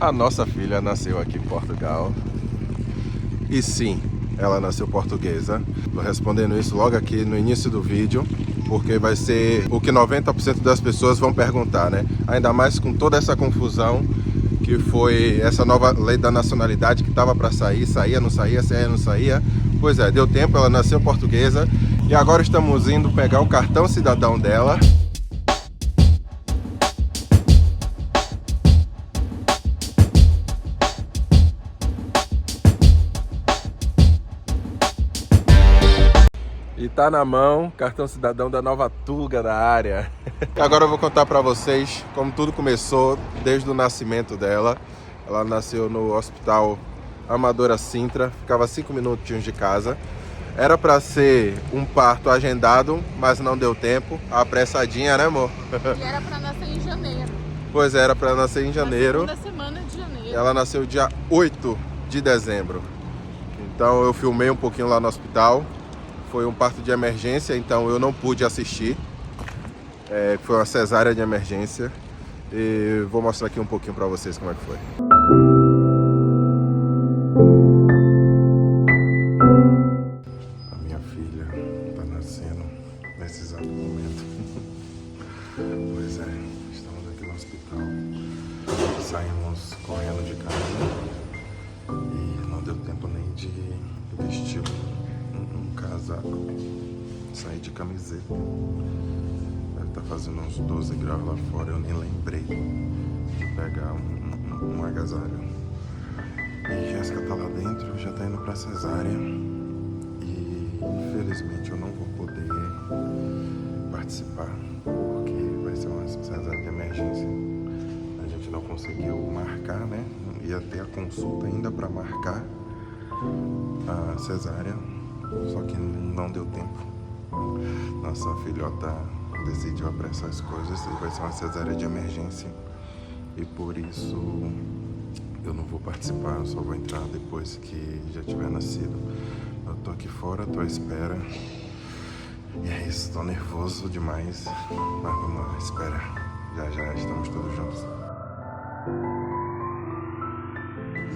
A nossa filha nasceu aqui em Portugal. E sim, ela nasceu portuguesa. Tô respondendo isso logo aqui no início do vídeo, porque vai ser o que 90% das pessoas vão perguntar, né? Ainda mais com toda essa confusão que foi essa nova lei da nacionalidade que tava para sair, saía, não saía, saía, não saía. Pois é, deu tempo, ela nasceu portuguesa e agora estamos indo pegar o cartão cidadão dela. E tá na mão, cartão cidadão da Nova Tuga da área. E agora eu vou contar pra vocês como tudo começou desde o nascimento dela. Ela nasceu no Hospital Amadora Sintra, ficava 5 minutinhos de casa. Era pra ser um parto agendado, mas não deu tempo. Apressadinha, né, amor? E era pra nascer em janeiro. Pois é, era pra nascer em janeiro. Na segunda semana de janeiro. Ela nasceu dia 8 de dezembro. Então eu filmei um pouquinho lá no hospital. Foi um parto de emergência, então eu não pude assistir. Foi uma cesárea de emergência. E vou mostrar aqui um pouquinho pra vocês como é que foi. A minha filha tá nascendo nesse exato momento. Pois é, estamos aqui no hospital. Saímos correndo de casa e não deu tempo nem de vestir um casaco, sair de camiseta. Deve estar fazendo uns 12 graus lá fora, eu nem lembrei de pegar um agasalho. E Jéssica tá lá dentro, já tá indo pra cesárea. E infelizmente eu não vou poder participar, porque vai ser uma cesárea de emergência. A gente não conseguiu marcar, né? Ia ter a consulta ainda pra marcar a cesárea. Só que não deu tempo. Nossa filhota decidiu apressar as coisas e vai ser uma cesárea de emergência. E por isso eu não vou participar, eu só vou entrar depois que já tiver nascido. Eu tô aqui fora, tô à espera. E é isso, tô nervoso demais. Mas vamos lá, espera. Já estamos todos juntos.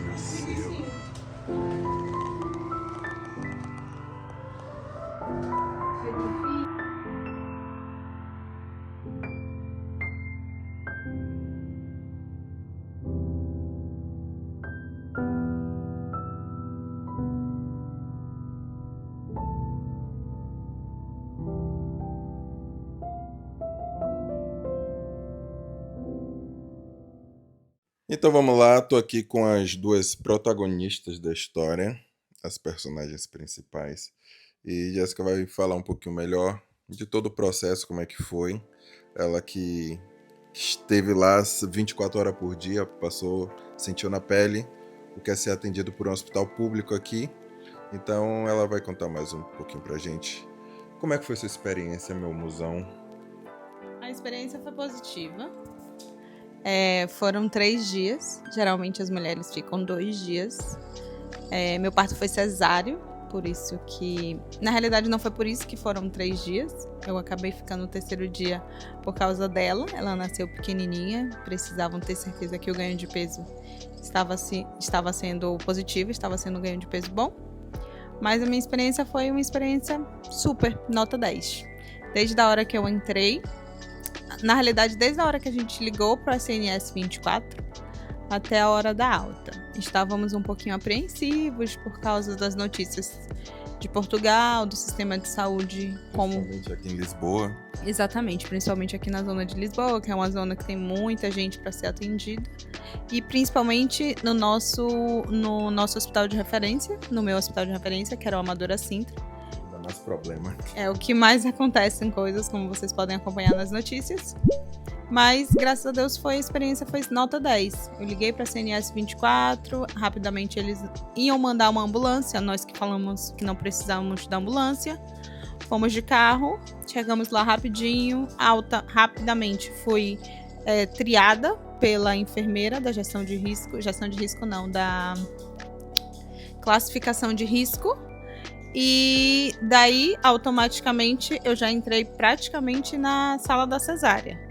Nasceu. Então vamos lá, tô aqui com as duas protagonistas da história, as personagens principais. E Jéssica vai falar um pouquinho melhor de todo o processo, como é que foi. Ela que esteve lá 24 horas por dia, sentiu na pele o que é ser atendido por um hospital público aqui. Então ela vai contar mais um pouquinho pra gente. Como é que foi sua experiência, meu musão? A experiência foi positiva. Foram 3 dias. Geralmente as mulheres ficam 2 dias. Meu parto foi cesáreo, por isso que... Na realidade não foi por isso que foram 3 dias. Eu acabei ficando no 3º dia por causa dela. Ela nasceu pequenininha, precisavam ter certeza que o ganho de peso estava sendo positivo, estava sendo um ganho de peso bom. Mas a minha experiência foi uma experiência super, nota 10. Desde a hora que eu entrei, na realidade, desde a hora que a gente ligou para a CNS 24 até a hora da alta. Estávamos um pouquinho apreensivos por causa das notícias de Portugal, do sistema de saúde, como... Principalmente aqui em Lisboa. Exatamente, principalmente aqui na zona de Lisboa, que é uma zona que tem muita gente para ser atendida. E principalmente no nosso hospital de referência, no meu hospital de referência, que era o Amadora Sintra. Dá mais problema. É o que mais acontece em coisas, como vocês podem acompanhar nas notícias. Mas, graças a Deus, a experiência foi nota 10. Eu liguei para a CNS 24, rapidamente eles iam mandar uma ambulância, nós que falamos que não precisávamos da ambulância. Fomos de carro, chegamos lá rapidinho, rapidamente fui triada pela enfermeira da gestão de risco não, da classificação de risco. E daí, automaticamente, eu já entrei praticamente na sala da cesárea.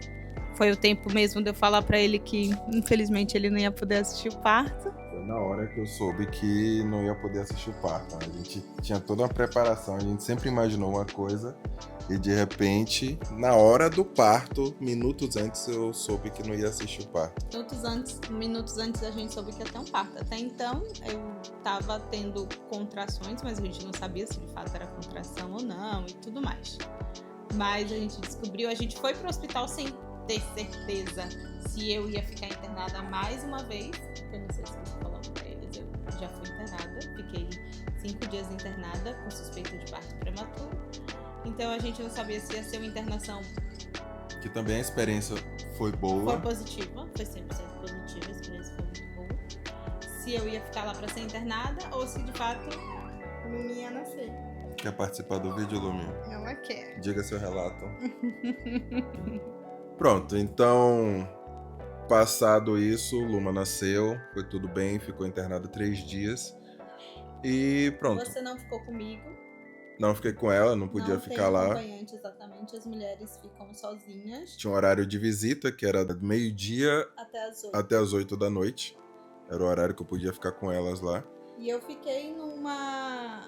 Foi o tempo mesmo de eu falar pra ele que, infelizmente, ele não ia poder assistir o parto. Foi na hora que eu soube que não ia poder assistir o parto. A gente tinha toda uma preparação, a gente sempre imaginou uma coisa e de repente, na hora do parto, minutos antes, eu soube que não ia assistir o parto. Minutos antes a gente soube que ia ter um parto. Até então, eu tava tendo contrações, mas a gente não sabia se de fato era contração ou não e tudo mais. Mas a gente descobriu, a gente foi pro hospital sem ter certeza se eu ia ficar internada mais uma vez. Eu não sei se eu tô falando pra eles, eu já fui internada, fiquei 5 dias internada com suspeita de parto prematuro. Então a gente não sabia se ia ser uma internação. Que também a experiência foi boa. Foi positiva, foi 100% positiva, a experiência foi muito boa. Se eu ia ficar lá pra ser internada ou se de fato Lumi ia nascer. Quer participar do vídeo, Lumi? Ela quer. Diga seu relato. Pronto, então, passado isso, Luma nasceu, foi tudo bem, ficou internada 3 dias e pronto. Você não ficou comigo? Não fiquei com ela, não podia ficar lá. Acompanhante, exatamente, as mulheres ficam sozinhas. Tinha um horário de visita, que era do meio-dia até as 8 da noite. Era o horário que eu podia ficar com elas lá. E eu fiquei numa...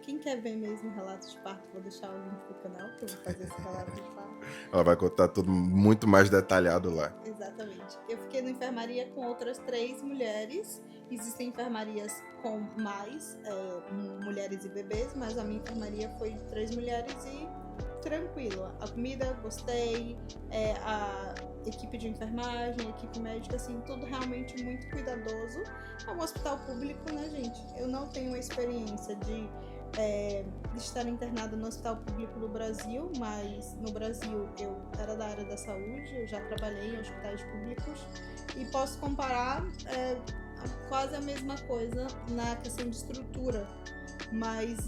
Quem quer ver mesmo o relato de parto, vou deixar o link do canal, que eu vou fazer esse relato de parto. Ela vai contar tudo muito mais detalhado lá. Exatamente. Eu fiquei na enfermaria com outras 3 mulheres. Existem enfermarias com mais mulheres e bebês, mas a minha enfermaria foi de 3 mulheres e tranquila. A comida, gostei. A equipe de enfermagem, a equipe médica, assim, tudo realmente muito cuidadoso. É um hospital público, né, gente? Eu não tenho a experiência de estar internada no hospital público no Brasil, mas no Brasil eu era da área da saúde, eu já trabalhei em hospitais públicos e posso comparar quase a mesma coisa na questão de estrutura, mas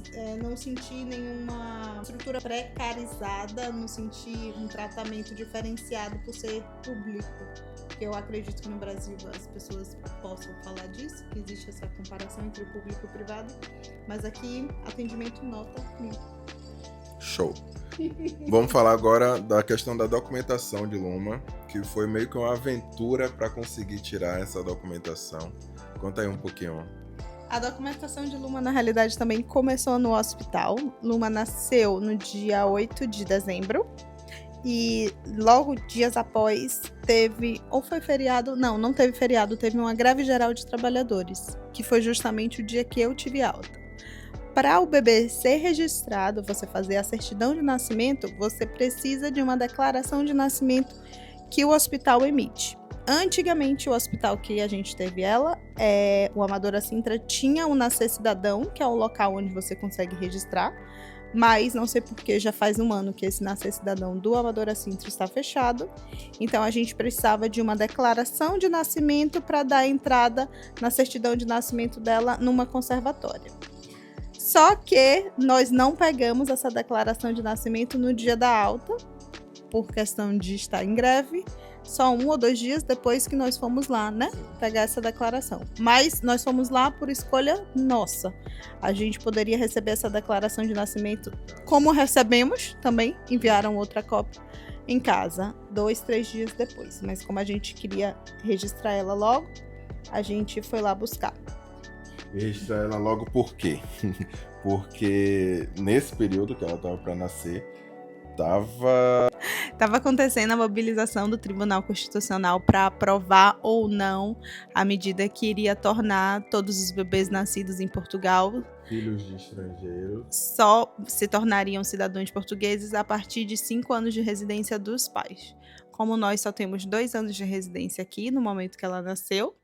não senti nenhuma estrutura precarizada, não senti um tratamento diferenciado por ser público. Eu acredito que no Brasil as pessoas possam falar disso, que existe essa comparação entre o público e o privado, mas aqui, atendimento nota 1000. Show! Vamos falar agora da questão da documentação de Luma, que foi meio que uma aventura para conseguir tirar essa documentação. Conta aí um pouquinho. A documentação de Luma, na realidade, também começou no hospital. Luma nasceu no dia 8 de dezembro. E logo dias após teve, ou foi feriado, não teve feriado, teve uma greve geral de trabalhadores, que foi justamente o dia que eu tive alta. Para o bebê ser registrado, você fazer a certidão de nascimento, você precisa de uma declaração de nascimento que o hospital emite. Antigamente, o hospital que a gente teve o Amadora Sintra, tinha o Nascer Cidadão, que é o local onde você consegue registrar. Mas não sei porque já faz 1 ano que esse Nascer Cidadão do Amadora Sintra está fechado. Então a gente precisava de uma declaração de nascimento para dar entrada na certidão de nascimento dela numa conservatória. Só que nós não pegamos essa declaração de nascimento no dia da alta, por questão de estar em greve. Só 1 ou 2 dias depois que nós fomos lá, né? Pegar essa declaração. Mas nós fomos lá por escolha nossa. A gente poderia receber essa declaração de nascimento, como recebemos também, enviaram outra cópia em casa, 2, 3 dias depois. Mas como a gente queria registrar ela logo, a gente foi lá buscar. Registrar ela logo por quê? Porque nesse período que ela estava para nascer, Estava acontecendo a mobilização do Tribunal Constitucional para aprovar ou não a medida que iria tornar todos os bebês nascidos em Portugal, filhos de estrangeiros, só se tornariam cidadãos portugueses a partir de 5 anos de residência dos pais. Como nós só temos 2 anos de residência aqui no momento que ela nasceu,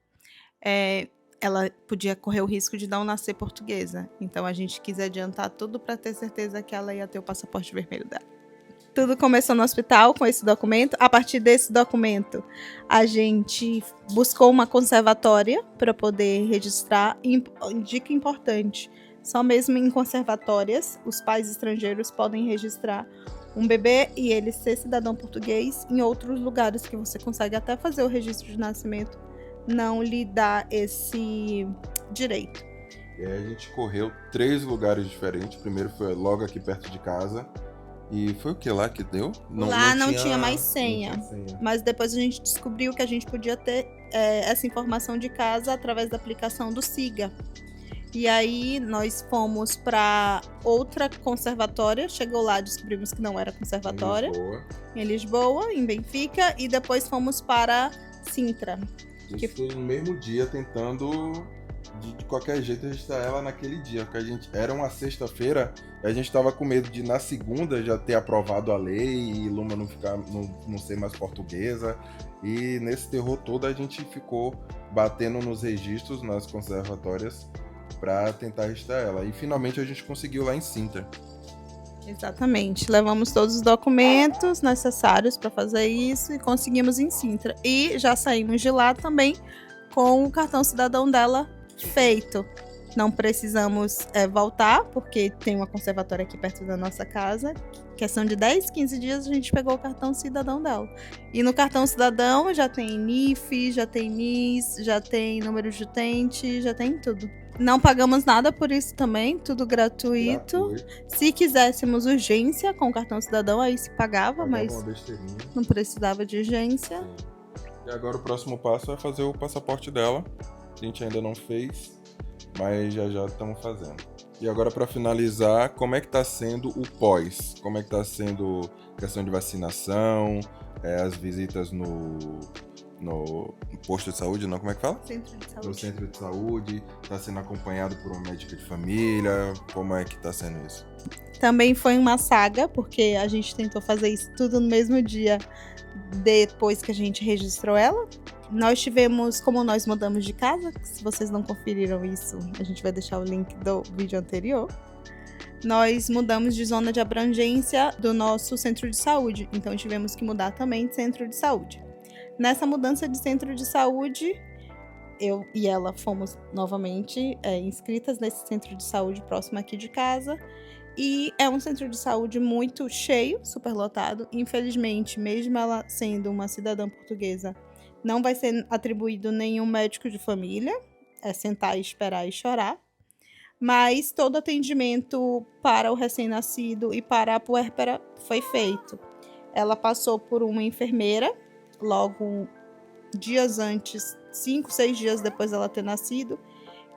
ela podia correr o risco de não nascer portuguesa. Então a gente quis adiantar tudo para ter certeza que ela ia ter o passaporte vermelho dela. Tudo começou no hospital com esse documento. A partir desse documento, a gente buscou uma conservatória para poder registrar. Dica importante: só mesmo em conservatórias, os pais estrangeiros podem registrar um bebê e ele ser cidadão português. Em outros lugares que você consegue até fazer o registro de nascimento, não lhe dá esse direito. E aí a gente correu 3 lugares diferentes. Primeiro foi logo aqui perto de casa, E foi o que lá que deu? Lá não tinha mais senha. Não tinha senha. Mas depois a gente descobriu que a gente podia ter essa informação de casa através da aplicação do SIGA. E aí nós fomos para outra conservatória. Chegou lá, descobrimos que não era conservatória. Em Lisboa, em Benfica. E depois fomos para Sintra. A gente foi no mesmo dia tentando de qualquer jeito registrar ela naquele dia. Porque era uma sexta-feira e a gente estava com medo de na segunda já ter aprovado a lei e Luma não ser mais portuguesa. E nesse terror todo a gente ficou batendo nos registros, nas conservatórias, para tentar registrar ela. E finalmente a gente conseguiu lá em Sintra. Exatamente. Levamos todos os documentos necessários para fazer isso e conseguimos em Sintra. E já saímos de lá também com o cartão cidadão dela feito. Não precisamos voltar, porque tem uma conservatória aqui perto da nossa casa. Questão de 10, 15 dias a gente pegou o cartão cidadão dela. E no cartão cidadão já tem NIF, já tem NIS, já tem número de utente, já tem tudo. Não pagamos nada por isso também, tudo gratuito. Se quiséssemos urgência com o cartão cidadão, aí se pagava, mas não precisava de urgência. Sim. E agora o próximo passo é fazer o passaporte dela. A gente ainda não fez, mas já estamos fazendo. E agora, para finalizar, como é que está sendo o pós? Como é que está sendo a questão de vacinação, as visitas no posto de saúde, não? Como é que fala? Centro de saúde. No centro de saúde, está sendo acompanhado por uma médica de família, como é que está sendo isso? Também foi uma saga, porque a gente tentou fazer isso tudo no mesmo dia depois que a gente registrou ela. Nós tivemos, como nós mudamos de casa, se vocês não conferiram isso, a gente vai deixar o link do vídeo anterior. Nós mudamos de zona de abrangência do nosso centro de saúde, então tivemos que mudar também de centro de saúde. Nessa mudança de centro de saúde, eu e ela fomos novamente inscritas nesse centro de saúde próximo aqui de casa. E é um centro de saúde muito cheio, superlotado. Infelizmente, mesmo ela sendo uma cidadã portuguesa, não vai ser atribuído nenhum médico de família. É sentar e esperar e chorar. Mas todo atendimento para o recém-nascido e para a puérpera foi feito. Ela passou por uma enfermeira, logo dias antes, 5, 6 dias depois dela ter nascido,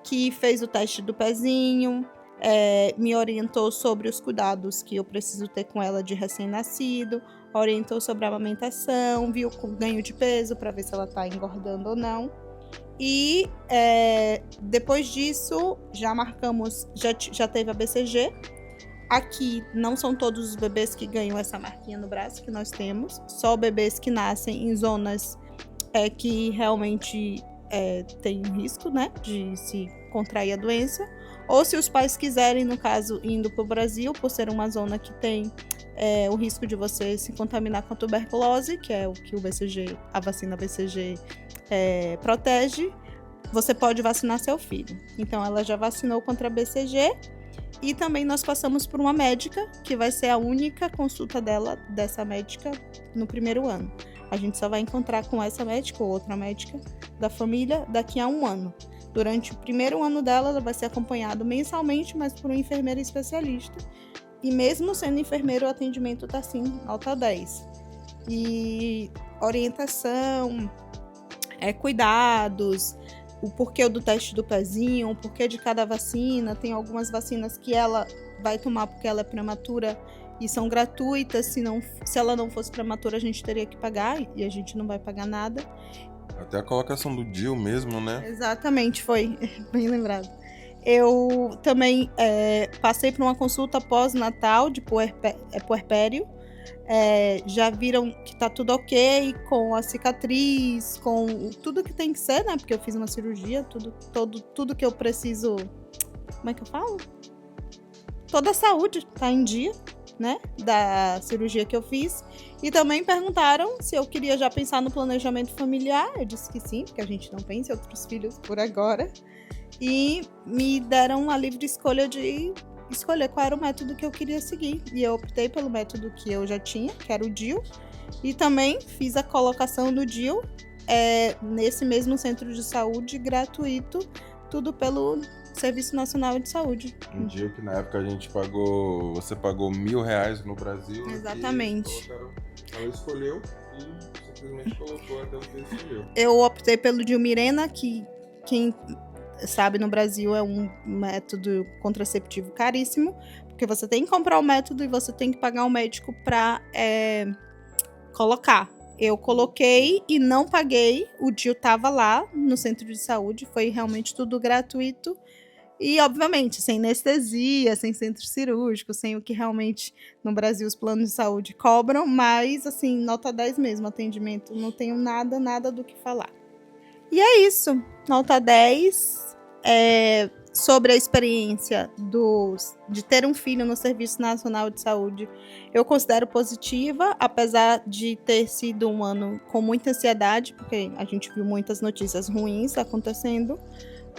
que fez o teste do pezinho, me orientou sobre os cuidados que eu preciso ter com ela de recém-nascido, orientou sobre a amamentação, viu o ganho de peso para ver se ela está engordando ou não. E depois disso, já marcamos, já teve a BCG. Aqui não são todos os bebês que ganham essa marquinha no braço que nós temos, só bebês que nascem em zonas que realmente tem risco, né, de se contrair a doença, ou se os pais quiserem, no caso, indo para o Brasil, por ser uma zona que tem o risco de você se contaminar com a tuberculose, que é o que a vacina BCG protege, você pode vacinar seu filho. Então, ela já vacinou contra a BCG. E também nós passamos por uma médica, que vai ser a única consulta dessa médica no primeiro ano. A gente só vai encontrar com essa médica ou outra médica da família daqui a 1 ano. Durante o primeiro ano dela, ela vai ser acompanhada mensalmente, mas por um enfermeiro especialista. E mesmo sendo enfermeiro, o atendimento está assim, nota 10. E orientação, cuidados, o porquê do teste do pezinho, o porquê de cada vacina. Tem algumas vacinas que ela vai tomar porque ela é prematura e são gratuitas. Se ela não fosse prematura, a gente teria que pagar e a gente não vai pagar nada. Até a colocação do DIU mesmo, né? Exatamente, foi bem lembrado. Eu também passei por uma consulta pós-natal de puerpério. Já viram que tá tudo ok com a cicatriz, com tudo que tem que ser, né? Porque eu fiz uma cirurgia, tudo que eu preciso. Como é que eu falo? Toda a saúde tá em dia, né? Da cirurgia que eu fiz. E também perguntaram se eu queria já pensar no planejamento familiar. Eu disse que sim, porque a gente não pensa em outros filhos por agora. E me deram a livre escolha de escolher qual era o método que eu queria seguir. E eu optei pelo método que eu já tinha, que era o DIU. E também fiz a colocação do DIU nesse mesmo centro de saúde gratuito tudo pelo Serviço Nacional de Saúde. Um dia que na época a gente pagou, você pagou R$1.000 no Brasil. Exatamente. Ela escolheu e simplesmente colocou até o que ele escolheu. Eu optei pelo Dilmirena, que quem sabe no Brasil é um método contraceptivo caríssimo, porque você tem que comprar o método e você tem que pagar um médico para colocar. Eu coloquei e não paguei, o DIU estava lá no centro de saúde, foi realmente tudo gratuito. E, obviamente, sem anestesia, sem centro cirúrgico, sem o que realmente no Brasil os planos de saúde cobram, mas, assim, nota 10 mesmo, atendimento, não tenho nada do que falar. E é isso, nota 10, sobre a experiência de ter um filho no Serviço Nacional de Saúde, eu considero positiva, apesar de ter sido um ano com muita ansiedade, porque a gente viu muitas notícias ruins acontecendo.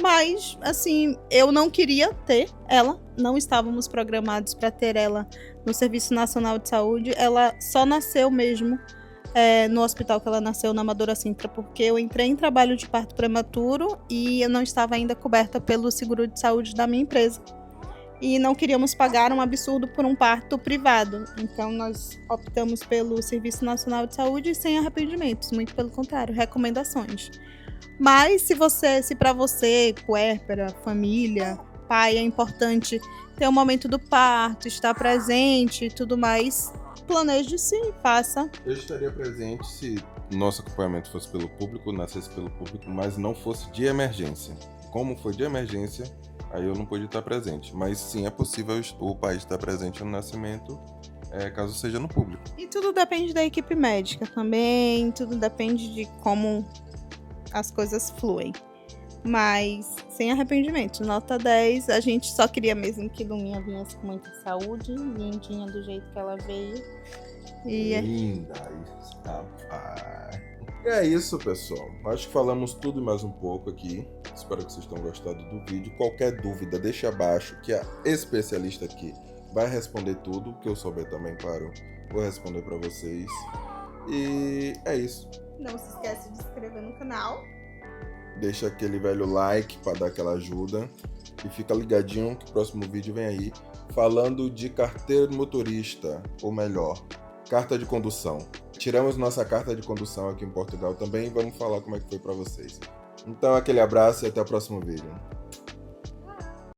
Mas, assim, eu não queria ter ela, não estávamos programados para ter ela no Serviço Nacional de Saúde. Ela só nasceu mesmo no hospital que ela nasceu, na Amadora Sintra, porque eu entrei em trabalho de parto prematuro e eu não estava ainda coberta pelo seguro de saúde da minha empresa. E não queríamos pagar um absurdo por um parto privado. Então, nós optamos pelo Serviço Nacional de Saúde sem arrependimentos, muito pelo contrário, recomendações. Mas se para você, puérpera, família, pai, é importante ter o momento do parto, estar presente e tudo mais, planeje sim, faça. Eu estaria presente se nosso acompanhamento fosse pelo público, nascesse pelo público, mas não fosse de emergência. Como foi de emergência, aí eu não pude estar presente. Mas sim, é possível o país estar presente no nascimento, caso seja no público. E tudo depende da equipe médica também, tudo depende de como as coisas fluem. Mas sem arrependimento, nota 10. A gente só queria mesmo que Luminha viesse com muita saúde, lindinha do jeito que ela veio. E linda isso, rapaz. E é isso, pessoal. Acho que falamos tudo e mais um pouco aqui. Espero que vocês tenham gostado do vídeo. Qualquer dúvida, deixa abaixo, que a especialista aqui vai responder tudo. O que eu souber também, claro, vou responder para vocês. E é isso. Não se esquece de se inscrever no canal. Deixa aquele velho like para dar aquela ajuda. E fica ligadinho que o próximo vídeo vem aí falando de carteira de motorista, ou melhor, carta de condução. Tiramos nossa carta de condução aqui em Portugal também e vamos falar como é que foi para vocês. Então aquele abraço e até o próximo vídeo.